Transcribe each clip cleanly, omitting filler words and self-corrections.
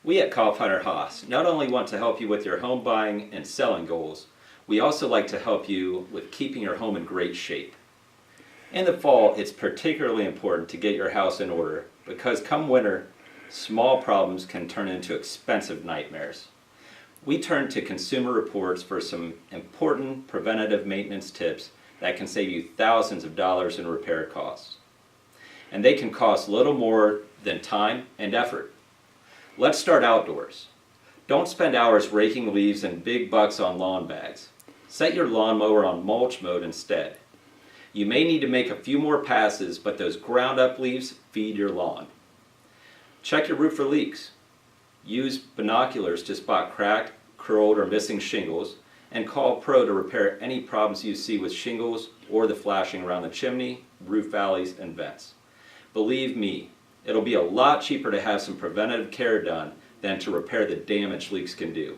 We at Cough Hunter Haas not only want to help you with your home buying and selling goals, we also like to help you with keeping your home in great shape. In the fall, it's particularly important to get your house in order because come winter, small problems can turn into expensive nightmares. We turn to Consumer Reports for some important preventative maintenance tips that can save you thousands of dollars in repair costs. And they can cost little more than time and effort. Let's start outdoors. Don't spend hours raking leaves and big bucks on lawn bags. Set your lawnmower on mulch mode instead. You may need to make a few more passes, but those ground up leaves feed your lawn. Check your roof for leaks. Use binoculars to spot cracked, curled, or missing shingles, and call a pro to repair any problems you see with shingles or the flashing around the chimney, roof valleys, and vents. Believe me, it'll be a lot cheaper to have some preventative care done than to repair the damage leaks can do.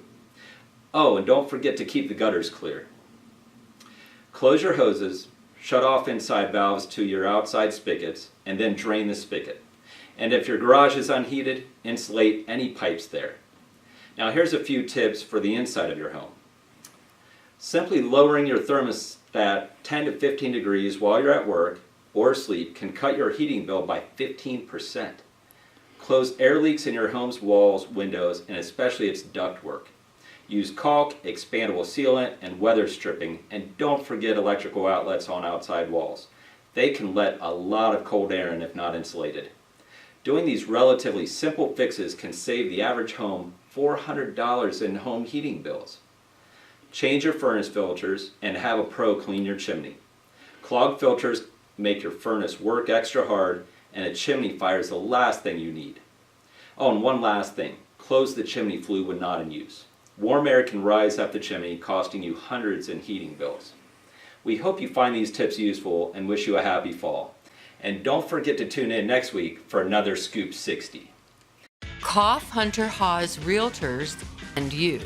Oh, and don't forget to keep the gutters clear. Close your hoses, shut off inside valves to your outside spigots, and then drain the spigot. And if your garage is unheated, insulate any pipes there. Now here's a few tips for the inside of your home. Simply lowering your thermostat 10 to 15 degrees while you're at work or asleep can cut your heating bill by 15%. Close air leaks in your home's walls, windows, and especially its ductwork. Use caulk, expandable sealant, and weather stripping, and don't forget electrical outlets on outside walls. They can let a lot of cold air in if not insulated. Doing these relatively simple fixes can save the average home $400 in home heating bills. Change your furnace filters and have a pro clean your chimney. Clogged filters make your furnace work extra hard, and a chimney fire is the last thing you need. Oh, and one last thing. Close the chimney flue when not in use. Warm air can rise up the chimney, costing you hundreds in heating bills. We hope you find these tips useful and wish you a happy fall. And don't forget to tune in next week for another Scoop 60. Cough Hunter Haas Realtors and you.